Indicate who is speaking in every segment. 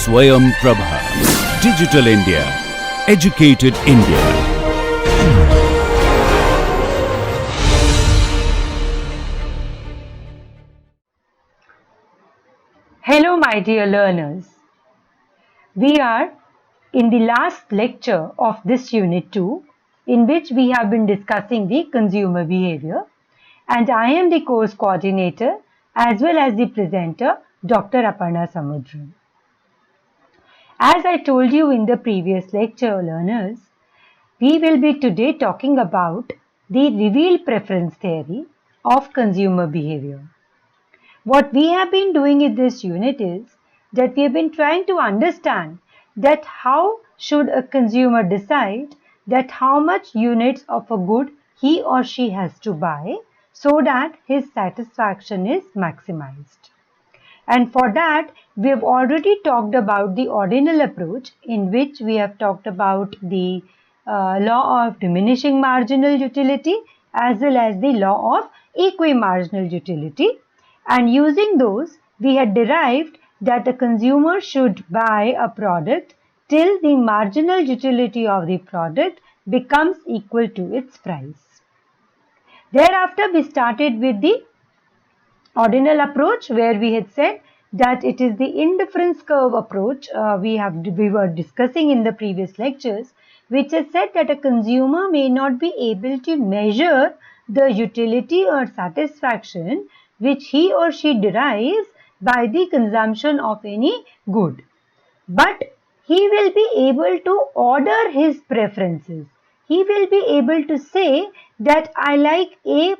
Speaker 1: Swayam Prabha. Digital India. Educated India.
Speaker 2: Hello my dear learners. We are in the last lecture of this unit 2, in which we have been discussing the consumer behavior, and I am the course coordinator as well as the presenter, Dr. Aparna Samudram. As I told you in the previous lecture, learners, we will be today talking about the reveal preference theory of consumer behavior. What we have been doing in this unit is that we have been trying to understand that how should a consumer decide that how much units of a good he or she has to buy so that his satisfaction is maximized. And for that, we have already talked about the ordinal approach, in which we have talked about the law of diminishing marginal utility as well as the law of equimarginal utility. And using those, we had derived that the consumer should buy a product till the marginal utility of the product becomes equal to its price. Thereafter, we started with the ordinal approach, where we had said that it is the indifference curve approach we were discussing in the previous lectures, which has said that a consumer may not be able to measure the utility or satisfaction which he or she derives by the consumption of any good, but he will be able to order his preferences. He will be able to say that I like A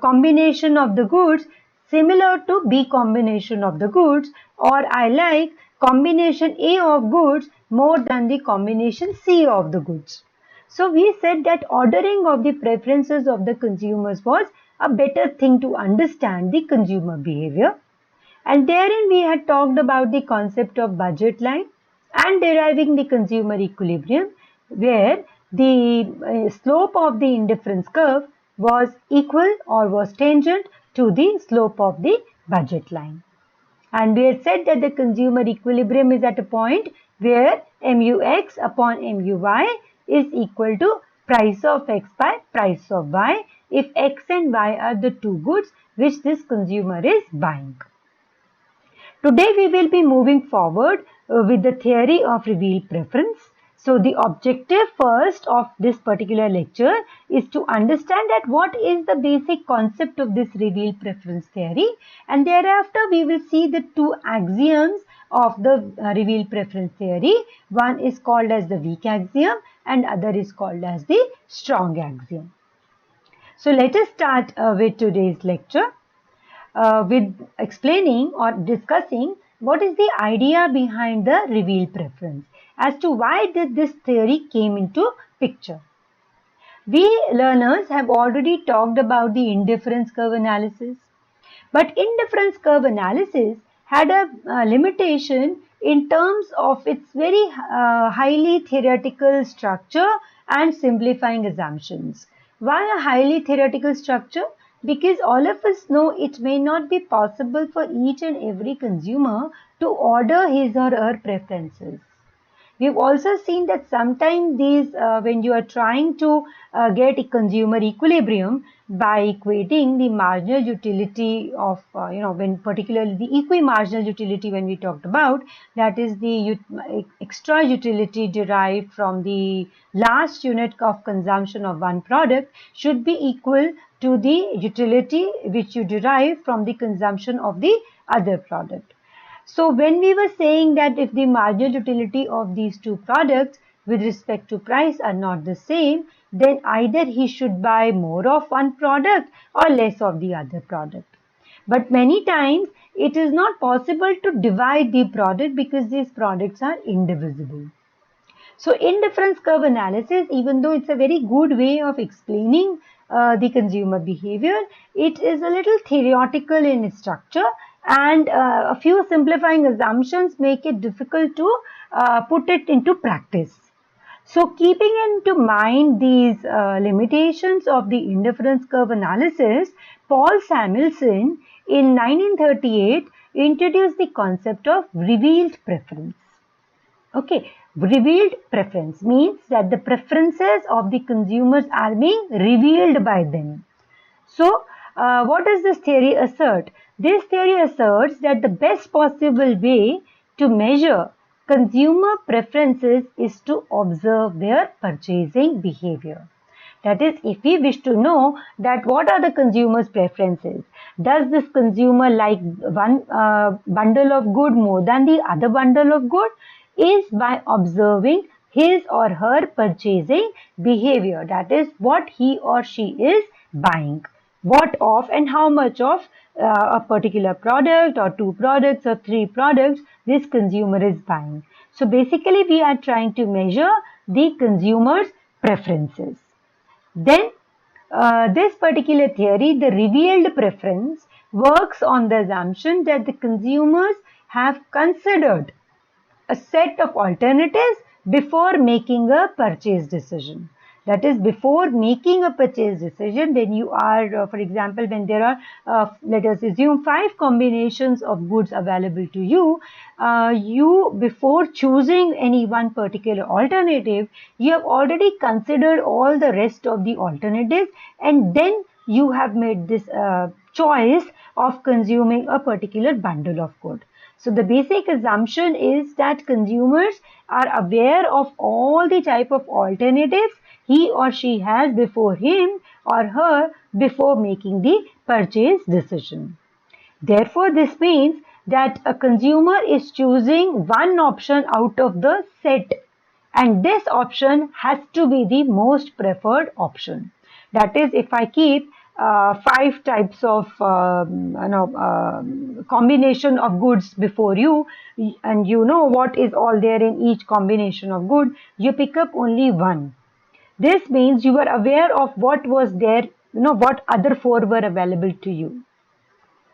Speaker 2: combination of the goods similar to B combination of the goods, or I like combination A of goods more than the combination C of the goods. So we said that ordering of the preferences of the consumers was a better thing to understand the consumer behavior. And therein we had talked about the concept of budget line and deriving the consumer equilibrium, where the slope of the indifference curve was equal or was tangent to the slope of the budget line. And we had said that the consumer equilibrium is at a point where MUX upon MUY is equal to price of X by price of Y, if X and Y are the two goods which this consumer is buying. Today we will be moving forward with the theory of reveal preference. So the objective first of this particular lecture is to understand that what is the basic concept of this reveal preference theory, and thereafter we will see the two axioms of the reveal preference theory. One is called as the weak axiom and other is called as the strong axiom. So let us start with today's lecture with explaining or discussing what is the idea behind the reveal preference, as to why did this theory came into picture. We learners have already talked about the indifference curve analysis, but indifference curve analysis had a limitation in terms of its very highly theoretical structure and simplifying assumptions. Why a highly theoretical structure? Because all of us know it may not be possible for each and every consumer to order his or her preferences. We've also seen that sometimes these, when you are trying to get a consumer equilibrium by equating the marginal utility of, when particularly the equimarginal utility when we talked about, that is the extra utility derived from the last unit of consumption of one product should be equal to the utility which you derive from the consumption of the other product. So when we were saying that if the marginal utility of these two products with respect to price are not the same, then either he should buy more of one product or less of the other product. But many times it is not possible to divide the product because these products are indivisible. So indifference curve analysis, even though it's a very good way of explaining the consumer behavior, it is a little theoretical in its structure, and a few simplifying assumptions make it difficult to put it into practice. So keeping into mind these limitations of the indifference curve analysis, Paul Samuelson in 1938 introduced the concept of revealed preference. Okay, revealed preference means that the preferences of the consumers are being revealed by them. So, what does this theory assert? This theory asserts that the best possible way to measure consumer preferences is to observe their purchasing behavior. That is, if we wish to know that what are the consumer's preferences, does this consumer like one bundle of good more than the other bundle of good, is by observing his or her purchasing behavior. That is, what he or she is buying, what of and how much of a particular product or two products or three products this consumer is buying. So basically we are trying to measure the consumer's preferences. Then this particular theory, the revealed preference, works on the assumption that the consumers have considered a set of alternatives before making a purchase decision. That is, before making a purchase decision, when you are, for example, when there are, let us assume 5 combinations of goods available to you, before choosing any one particular alternative, you have already considered all the rest of the alternatives, and then you have made this choice of consuming a particular bundle of goods. So the basic assumption is that consumers are aware of all the type of alternatives he or she has before him or her before making the purchase decision. Therefore, this means that a consumer is choosing one option out of the set, and this option has to be the most preferred option. That is, if I keep 5 types of combination of goods before you, and you know what is all there in each combination of good, you pick up only one. This means you were aware of what was there, what other 4 were available to you.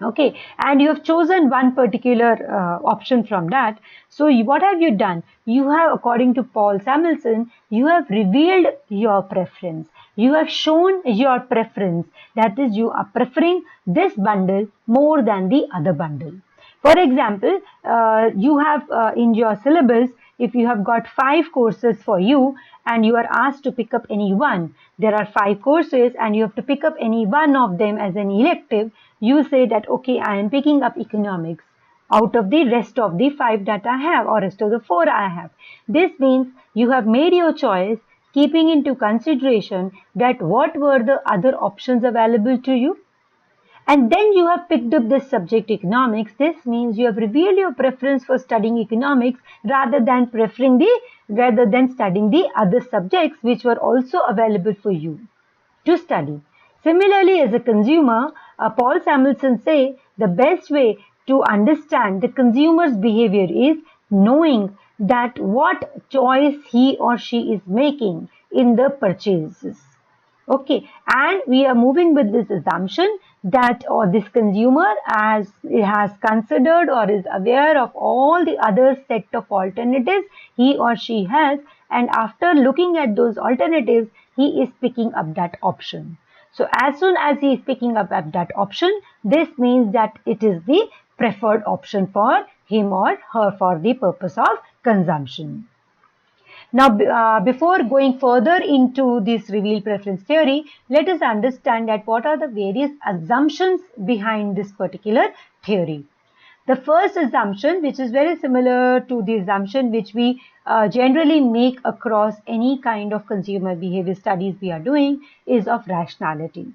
Speaker 2: Okay, and you have chosen one particular option from that. So what have you done? You have, according to Paul Samuelson, you have revealed your preference. You have shown your preference. That is, you are preferring this bundle more than the other bundle. For example, you have in your syllabus, if you have got 5 courses for you and you are asked to pick up any one, there are 5 courses and you have to pick up any one of them as an elective, you say that, okay, I am picking up economics out of the rest of the 5 that I have, or rest of the 4 I have. This means you have made your choice keeping into consideration that what were the other options available to you. And then you have picked up this subject economics. This means you have revealed your preference for studying economics rather than studying the other subjects which were also available for you to study. Similarly, as a consumer, Paul Samuelson say the best way to understand the consumer's behavior is knowing that what choice he or she is making in the purchases. Okay, and we are moving with this assumption that this consumer has considered or is aware of all the other set of alternatives he or she has, and after looking at those alternatives, he is picking up that option. So as soon as he is picking up that option, this means that it is the preferred option for him or her for the purpose of consumption. Now, before going further into this revealed preference theory, let us understand that what are the various assumptions behind this particular theory. The first assumption, which is very similar to the assumption which we generally make across any kind of consumer behavior studies we are doing, is of rationality.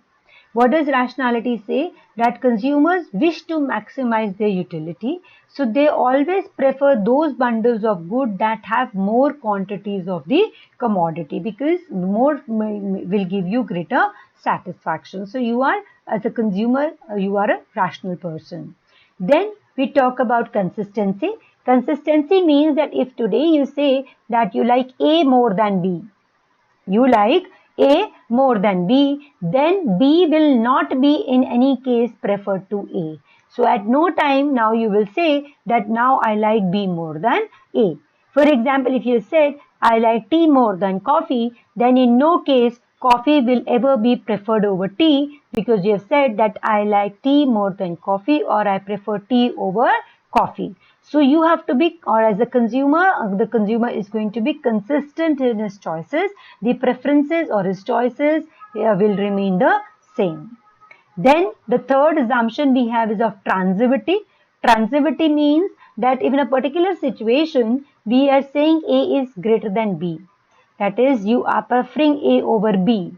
Speaker 2: What does rationality say? That consumers wish to maximize their utility, so they always prefer those bundles of good that have more quantities of the commodity, because more will give you greater satisfaction. So you are, as a consumer, you are a rational person. Then we talk about consistency. Consistency means that if today you say that you like A more than B, you like A more than B, then B will not be in any case preferred to A. So at no time now you will say that now I like B more than A. For example, if you said I like tea more than coffee, then in no case coffee will ever be preferred over tea, because you have said that I like tea more than coffee, or I prefer tea over coffee. So you have to be, or as a consumer, the consumer is going to be consistent in his choices. The preferences or his choices will remain the same. Then the third assumption we have is of transitivity. Transitivity means that if in a particular situation we are saying A is greater than B, that is, you are preferring A over B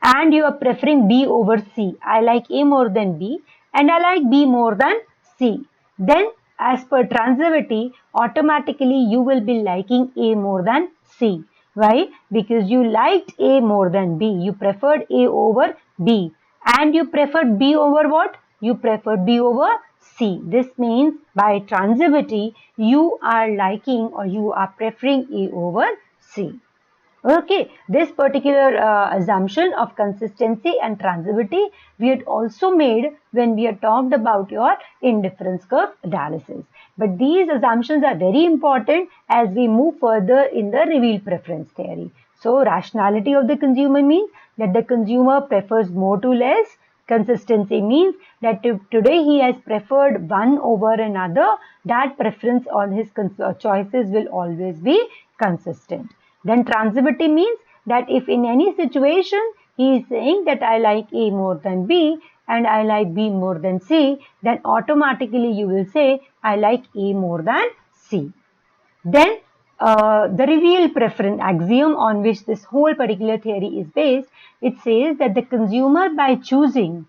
Speaker 2: and you are preferring B over C. I like A more than B and I like B more than C. Then as per transitivity, automatically you will be liking A more than C. Why? Because you liked A more than B. You preferred A over B. And you preferred B over what? You preferred B over C. This means by transitivity, you are liking or you are preferring A over C. Okay, this particular assumption of consistency and transitivity we had also made when we had talked about your indifference curve analysis. But these assumptions are very important as we move further in the revealed preference theory. So, rationality of the consumer means that the consumer prefers more to less. Consistency means that if today he has preferred one over another, that preference on his choices will always be consistent. Then transitivity means that if in any situation he is saying that I like A more than B and I like B more than C, then automatically you will say I like A more than C. Then the revealed preference axiom on which this whole particular theory is based, it says that the consumer, by choosing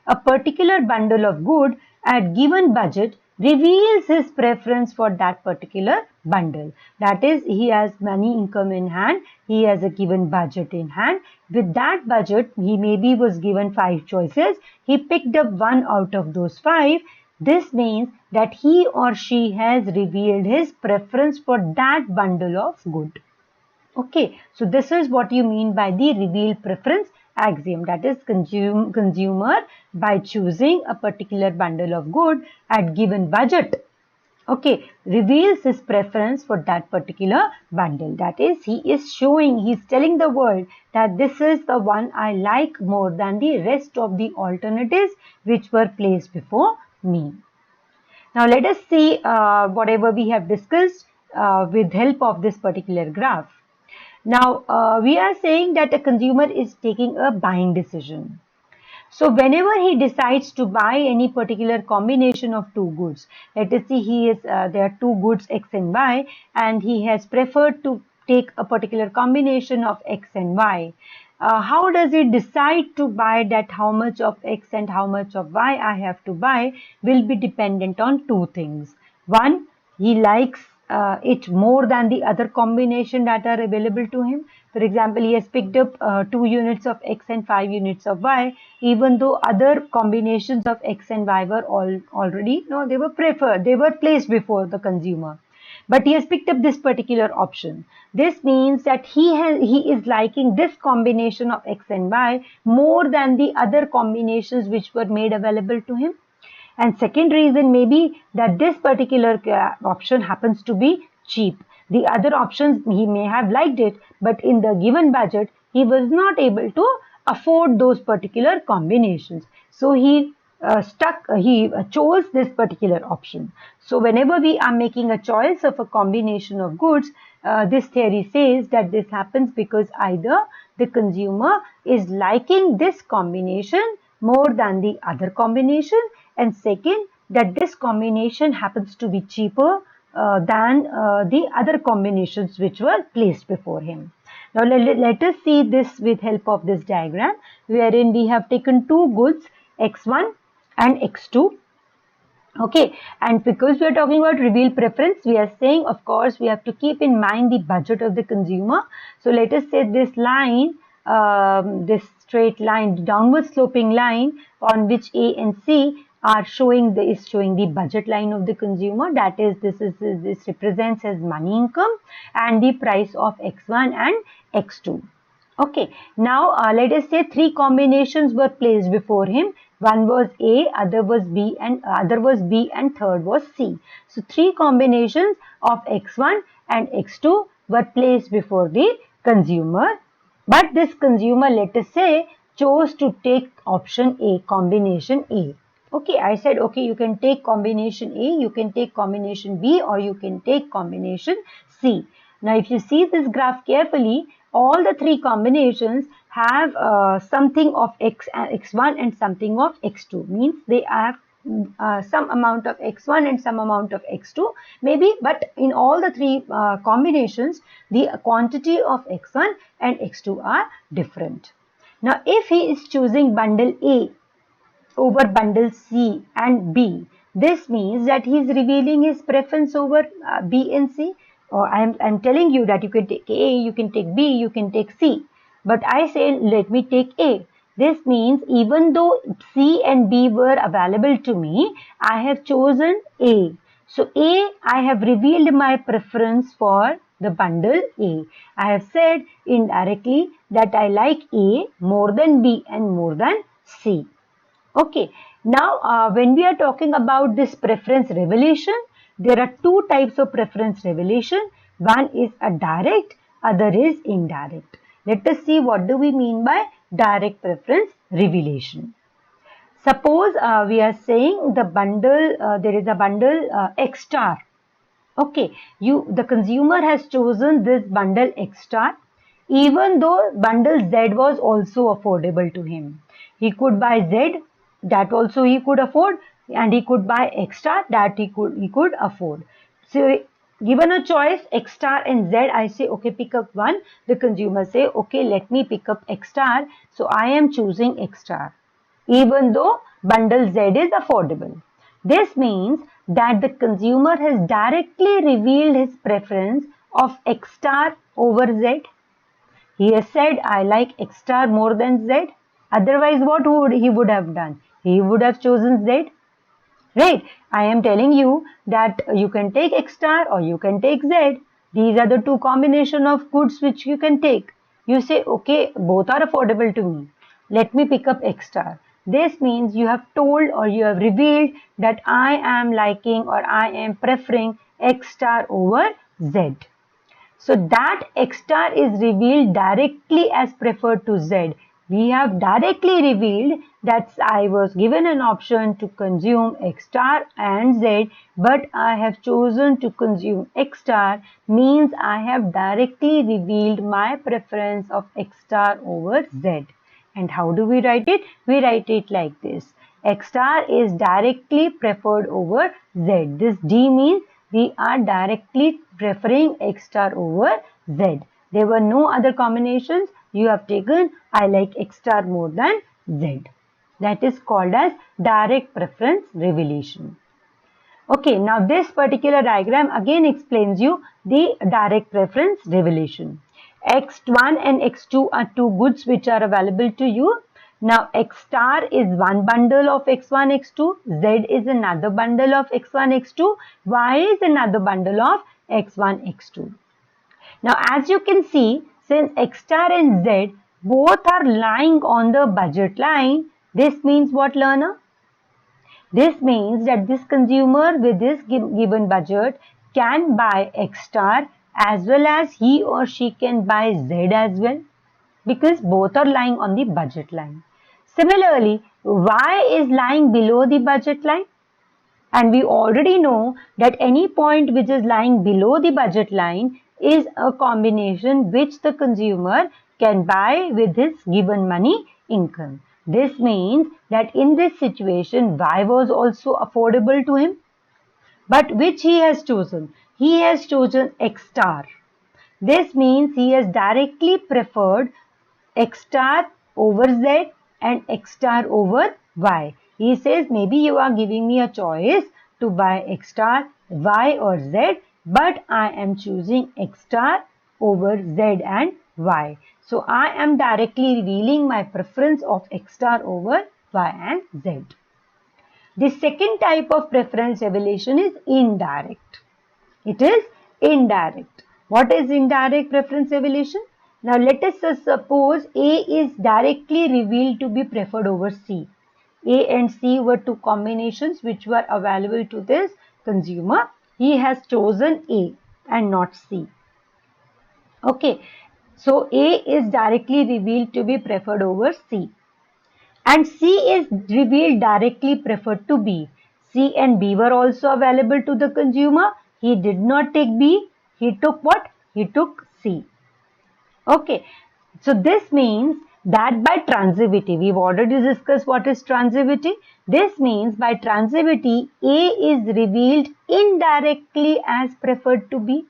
Speaker 2: a particular bundle of good at given budget, reveals his preference for that particular bundle. That is, he has money income in hand, he has a given budget in hand. With that budget, he maybe was given 5 choices, he picked up one out of those 5. This means that he or she has revealed his preference for that bundle of good. Okay, so this is what you mean by the revealed preference axiom, that is consumer by choosing a particular bundle of good at given budget, okay, reveals his preference for that particular bundle. That is, he is showing, he is telling the world that this is the one I like more than the rest of the alternatives which were placed before me. Now let us see whatever we have discussed with help of this particular graph. Now, we are saying that a consumer is taking a buying decision. So, whenever he decides to buy any particular combination of two goods, let us see there are two goods X and Y, and he has preferred to take a particular combination of X and Y. How does he decide to buy that? How much of X and how much of Y I have to buy will be dependent on two things. One, he likes it more than the other combination that are available to him. For example, he has picked up 2 units of X and 5 units of Y, even though other combinations of X and Y were already, they were preferred, they were placed before the consumer. But he has picked up this particular option. This means that he is liking this combination of X and Y more than the other combinations which were made available to him. And second reason may be that this particular option happens to be cheap. The other options, he may have liked it, but in the given budget, he was not able to afford those particular combinations. So he chose this particular option. So whenever we are making a choice of a combination of goods, this theory says that this happens because either the consumer is liking this combination more than the other combination, and second, that this combination happens to be cheaper than the other combinations which were placed before him. Now let us see this with help of this diagram, wherein we have taken two goods, X1 and X2. Okay, and because we are talking about revealed preference, we are saying, of course, we have to keep in mind the budget of the consumer. So let us say this line, this straight line, downward sloping line on which A and C are showing the budget line of the consumer. That is, this represents as money income and the price of X1 and X2. Okay, now let us say 3 combinations were placed before him. One was A, other was B, and third was C. So 3 combinations of X1 and X2 were placed before the consumer. But this consumer, let us say, chose to take option A, combination A. Okay, I said, okay, you can take combination A, you can take combination B, or you can take combination C. Now, if you see this graph carefully, all the three combinations have something of x1 and something of x2. Means they have some amount of x1 and some amount of x2 maybe, but in all the three combinations the quantity of x1 and x2 are different. Now if he is choosing bundle A over bundle C and B, this means that he is revealing his preference over B and C. Or I'm telling you that you can take A, you can take B, you can take C, but I say let me take A. This means even though C and B were available to me, I have chosen A. So A, I have revealed my preference for the bundle A. I have said indirectly that I like A more than B and more than C. Okay, now when we are talking about this preference revelation, there are two types of preference revelation. One is a direct, other is indirect. Let us see what do we mean by direct preference revelation. Suppose we are saying the bundle, there is a bundle X star. Okay, the consumer has chosen this bundle X star, even though bundle Z was also affordable to him. He could buy Z, that also he could afford, and he could buy X star, that he could afford. So given a choice X star and Z, I say okay, pick up one. The consumer say okay, let me pick up X star. So I am choosing X star, even though bundle Z is affordable. This means that the consumer has directly revealed his preference of X star over Z. He has said, I like X star more than Z. Otherwise, what would he would have done? He would have chosen Z. Right? I am telling you that you can take X star or you can take Z. These are the two combination of goods which you can take. You say, okay, both are affordable to me. Let me pick up X star. This means you have told or you have revealed that I am liking or I am preferring X star over Z. So that X star is revealed directly as preferred to Z. We have directly revealed that I was given an option to consume X star and Z, but I have chosen to consume X star, means I have directly revealed my preference of X star over Z. And how do we write it? We write it like this. X star is directly preferred over Z. This D means we are directly preferring X star over Z. There were no other combinations. You have taken I like X star more than Z. That is called as direct preference revelation. Okay, now this particular diagram again explains you the direct preference revelation. X1 and X2 are two goods which are available to you. Now X star is one bundle of X1, X2, Z is another bundle of X1, X2, Y is another bundle of X1, X2. Now as you can see, since X star and Z both are lying on the budget line, this means what, learner? This means that this consumer with this given budget can buy X star as well as he or she can buy Z as well, because both are lying on the budget line. Similarly, Y is lying below the budget line, and we already know that any point which is lying below the budget line is a combination which the consumer can buy with his given money income. This means that in this situation, Y was also affordable to him. But which he has chosen? He has chosen X star. This means he has directly preferred X star over Z and X star over Y. He says maybe you are giving me a choice to buy X star, Y or Z, but I am choosing X star over Z and Y. So I am directly revealing my preference of X star over Y and Z. The second type of preference revelation is indirect. It is indirect. What is indirect preference revelation? Now let us suppose A is directly revealed to be preferred over C. A and C were two combinations which were available to this consumer. He has chosen A and not C. Okay. So A is directly revealed to be preferred over C. And C is revealed directly preferred to B. C and B were also available to the consumer. He did not take B. He took what? He took C. Okay. So this means that by transitivity, we've already discussed what is transitivity. This means by transitivity, A is revealed indirectly as preferred to B.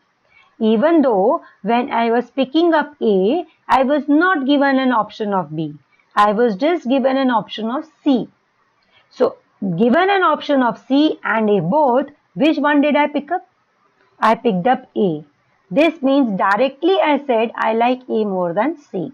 Speaker 2: Even though when I was picking up A, I was not given an option of B. I was just given an option of C. So, given an option of C and A both, which one did I pick up? I picked up A. This means directly I said I like A more than C.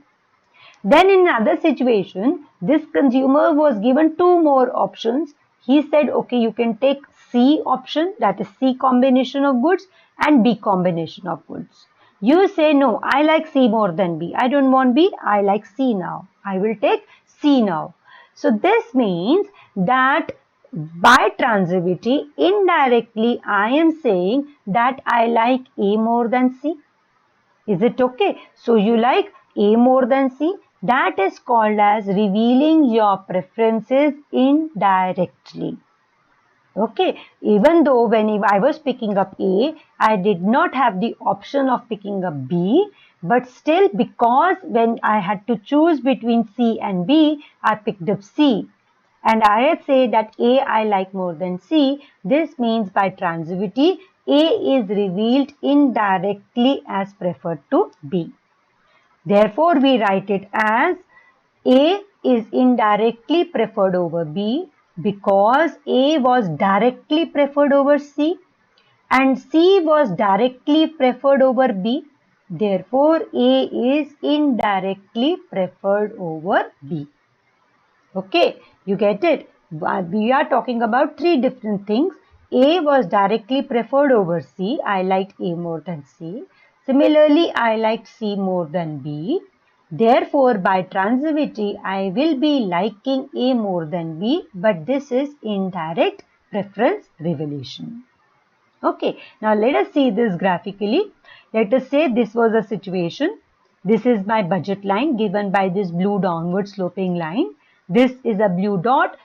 Speaker 2: Then in another situation, this consumer was given two more options. He said, okay, you can take C option, that is C combination of goods, and B combination of goods. You say, no, I like C more than B. I don't want B, I like C now. I will take C now. So this means that by transitivity, indirectly, I am saying that I like A more than C. Is it okay? So you like A more than C? That is called as revealing your preferences indirectly. Okay, even though when I was picking up A, I did not have the option of picking up B, but still because when I had to choose between C and B, I picked up C. And I had said that A I like more than C. This means by transitivity, A is revealed indirectly as preferred to B. Therefore, we write it as A is indirectly preferred over B because A was directly preferred over C and C was directly preferred over B. Therefore, A is indirectly preferred over B. Okay, you get it? We are talking about three different things. A was directly preferred over C. I liked A more than C. Similarly, I liked C more than B. Therefore, by transitivity, I will be liking A more than B, but this is indirect preference revelation. Okay, now let us see this graphically. Let us say this was a situation. This is my budget line given by this blue downward sloping line. This is a blue dot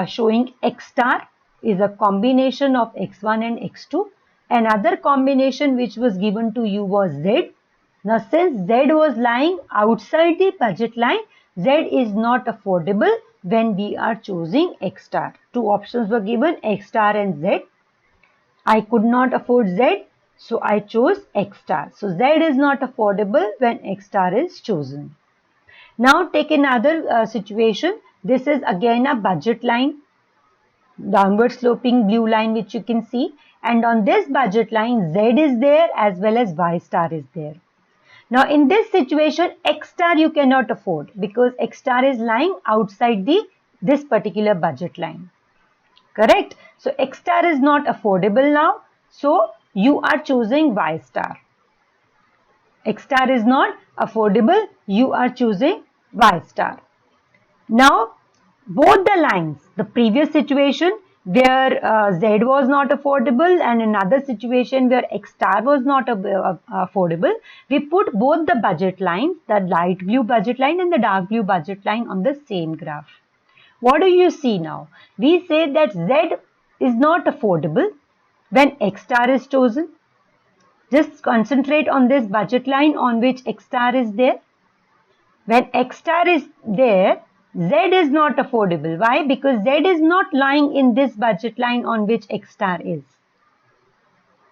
Speaker 2: showing X star is a combination of X1 and X2. Another combination which was given to you was Z. Now since Z was lying outside the budget line, Z is not affordable when we are choosing X star. Two options were given, X star and Z. I could not afford Z, so I chose X star. So Z is not affordable when X star is chosen. Now take another situation. This is again a budget line, downward sloping blue line which you can see. And on this budget line, Z is there as well as Y star is there. Now in this situation, X star you cannot afford because X star is lying outside this particular budget line. Correct? So X star is not affordable now. So you are choosing Y star. X star is not affordable. You are choosing Y star. Now both the lines, the previous situation where Z was not affordable and another situation where X star was not affordable, we put both the budget lines, the light blue budget line and the dark blue budget line on the same graph. What do you see now? We say that Z is not affordable when X star is chosen. Just concentrate on this budget line on which X star is there. When X star is there, Z is not affordable. Why? Because Z is not lying in this budget line on which X star is.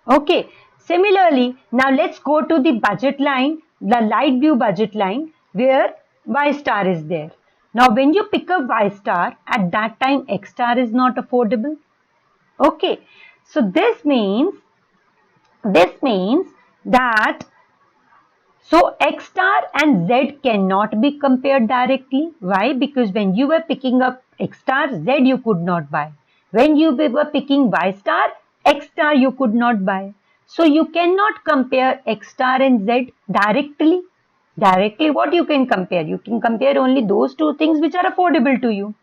Speaker 2: Okay. Similarly, now let's go to the budget line, the light blue budget line where Y star is there. Now, when you pick up Y star, at that time X star is not affordable. Okay, so this means that X star and Z cannot be compared directly. Why? Because when you were picking up X star, Z you could not buy. When you were picking Y star, X star you could not buy. So you cannot compare X star and Z directly. Directly, what you can compare? You can compare only those two things which are affordable to you.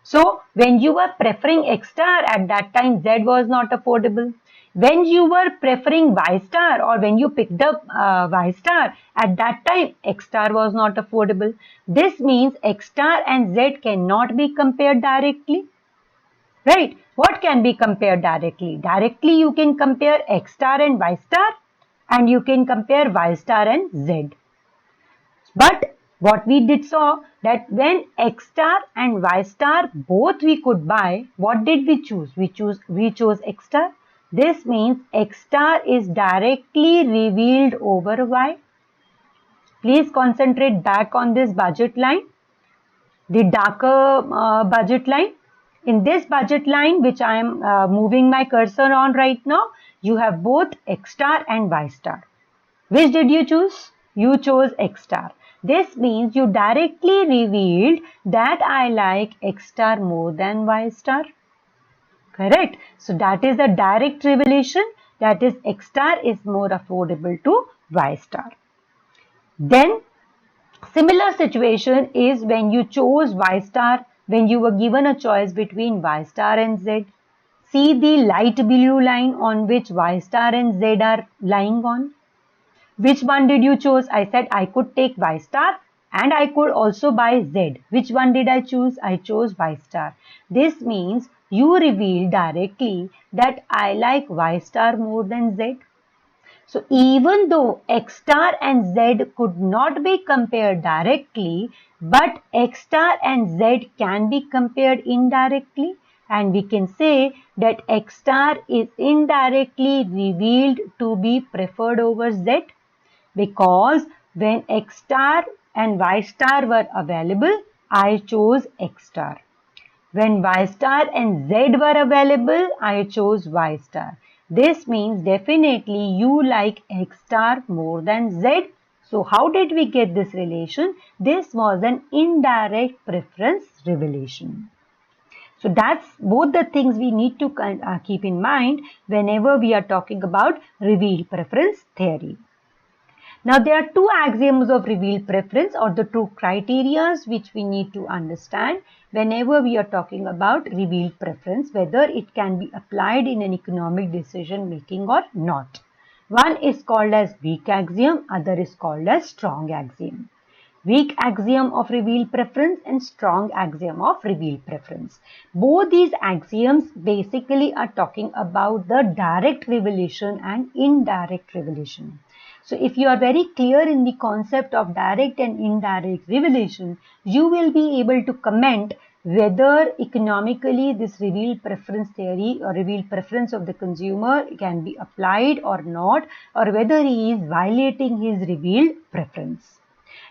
Speaker 2: So when you were preferring X star, at that time Z was not affordable. When you were preferring Y star, or when you picked up Y star, at that time X star was not affordable. This means X star and Z cannot be compared directly. Right? What can be compared directly? Directly you can compare X star and Y star, and you can compare Y star and Z. But what we did saw that when X star and Y star both we could buy, what did we choose? We chose X star. This means X star is directly revealed over Y. Please concentrate back on this budget line, the darker budget line. In this budget line, which I am moving my cursor on right now, you have both X star and Y star. Which did you choose? You chose X star. This means you directly revealed that I like X star more than Y star. Correct. So that is a direct revelation, that is X star is more affordable to Y star. Then similar situation is when you chose Y star, when you were given a choice between Y star and Z. See the light blue line on which Y star and Z are lying on. Which one did you choose? I said I could take Y star and I could also buy Z. Which one did I choose? I chose Y star. This means you reveal directly that I like Y star more than Z. So even though X star and Z could not be compared directly, but X star and Z can be compared indirectly, and we can say that X star is indirectly revealed to be preferred over Z, because when X star and Y star were available, I chose X star. When Y star and Z were available, I chose Y star. This means definitely you like X star more than Z. So how did we get this relation? This was an indirect preference revelation. So that's both the things we need to keep in mind whenever we are talking about revealed preference theory. Now there are two axioms of revealed preference, or the two criteria which we need to understand whenever we are talking about revealed preference, whether it can be applied in an economic decision making or not. One is called as weak axiom, other is called as strong axiom. Weak axiom of revealed preference and strong axiom of revealed preference. Both these axioms basically are talking about the direct revelation and indirect revelation. So if you are very clear in the concept of direct and indirect revelation, you will be able to comment whether economically this revealed preference theory or revealed preference of the consumer can be applied or not, or whether he is violating his revealed preference.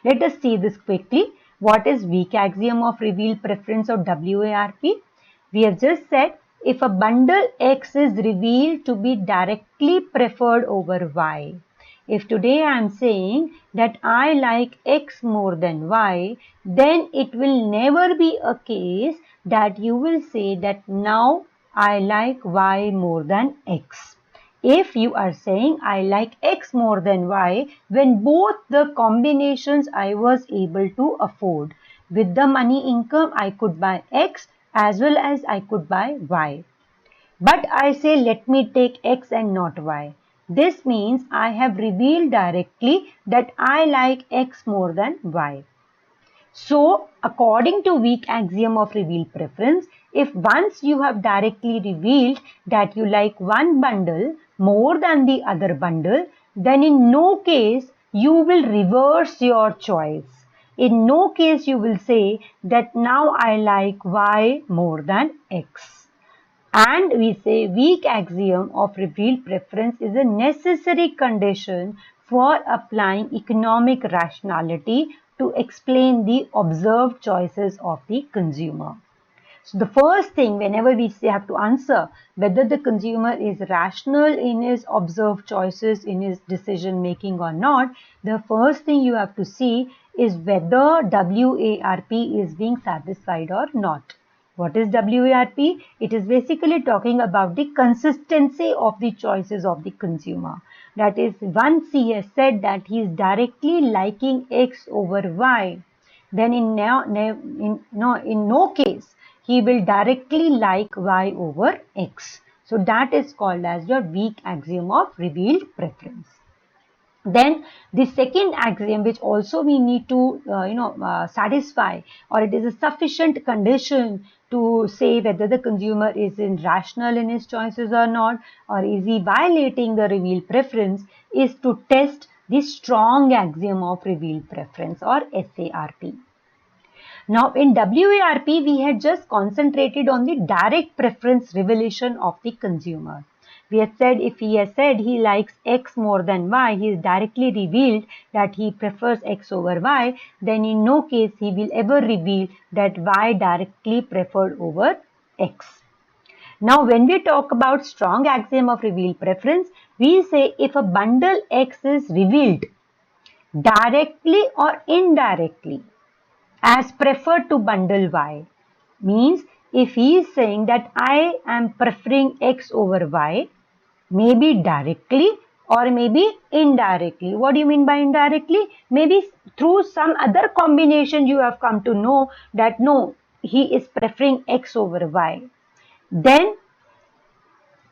Speaker 2: Let us see this quickly. What is weak axiom of revealed preference, or WARP? We have just said if a bundle X is revealed to be directly preferred over Y. If today I am saying that I like X more than Y, then it will never be a case that you will say that now I like Y more than X. If you are saying I like X more than Y, when both the combinations I was able to afford. With the money income, I could buy X as well as I could buy Y. But I say let me take X and not Y. This means I have revealed directly that I like X more than Y. So, according to weak axiom of revealed preference, if once you have directly revealed that you like one bundle more than the other bundle, then in no case you will reverse your choice. In no case you will say that now I like Y more than X. And we say weak axiom of revealed preference is a necessary condition for applying economic rationality to explain the observed choices of the consumer. So the first thing whenever we have to answer whether the consumer is rational in his observed choices, in his decision making or not, the first thing you have to see is whether WARP is being satisfied or not. What is WARP? It is basically talking about the consistency of the choices of the consumer. That is, once he has said that he is directly liking X over Y, then in no case he will directly like y over x. So that is called as your weak axiom of revealed preference. Then the second axiom, which also we need to satisfy, or it is a sufficient condition to say whether the consumer is rational in his choices or not, or is he violating the revealed preference, is to test the strong axiom of revealed preference, or SARP. Now in WARP, we had just concentrated on the direct preference revelation of the consumer. We had said if he has said he likes X more than Y, he is directly revealed that he prefers X over Y, then in no case he will ever reveal that Y directly preferred over X. Now when we talk about strong axiom of revealed preference, we say if a bundle X is revealed directly or indirectly as preferred to bundle Y, means if he is saying that I am preferring X over Y, maybe directly or maybe indirectly. What do you mean by indirectly? Maybe through some other combination you have come to know that no, he is preferring X over Y. Then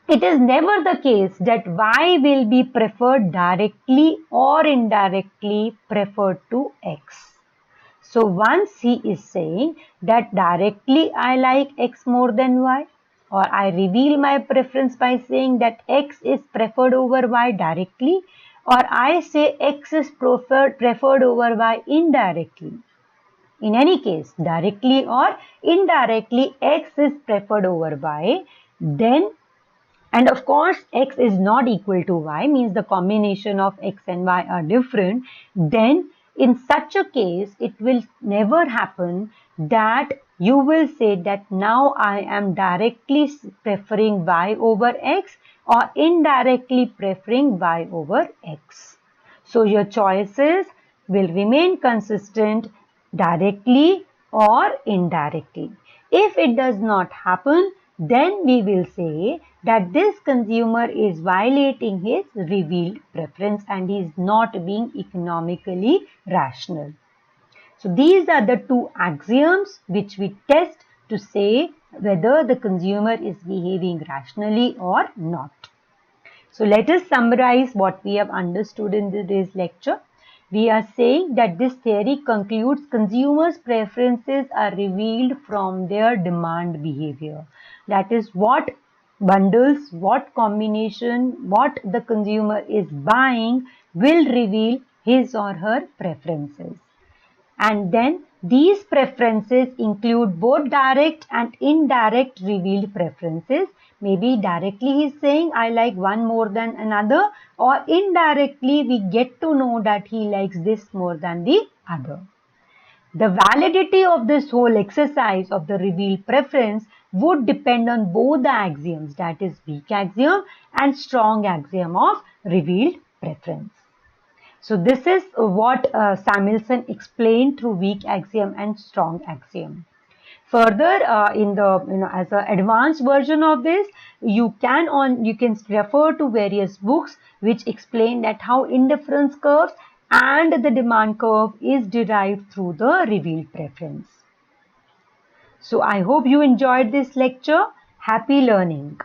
Speaker 2: it is never the case that Y will be preferred directly or indirectly preferred to X. So once he is saying that directly I like X more than Y, or I reveal my preference by saying that X is preferred over Y directly, or I say X is preferred over Y indirectly. In any case, directly or indirectly, X is preferred over Y, then, and of course, X is not equal to Y, means the combination of X and Y are different, then in such a case, it will never happen that you will say that now I am directly preferring Y over X or indirectly preferring Y over X. So your choices will remain consistent directly or indirectly. If it does not happen, then we will say that this consumer is violating his revealed preference and he is not being economically rational. So these are the two axioms which we test to say whether the consumer is behaving rationally or not. So let us summarize what we have understood in today's lecture. We are saying that this theory concludes consumers' preferences are revealed from their demand behavior. That is what bundles, what combination, what the consumer is buying will reveal his or her preferences. And then these preferences include both direct and indirect revealed preferences. Maybe directly he is saying I like one more than another, or indirectly we get to know that he likes this more than the other. The validity of this whole exercise of the revealed preference would depend on both the axioms, that is weak axiom and strong axiom of revealed preference. So this is what Samuelson explained through weak axiom and strong axiom. Further, in the as an advanced version of this, you can refer to various books which explain that how indifference curves and the demand curve is derived through the revealed preference. So I hope you enjoyed this lecture. Happy learning.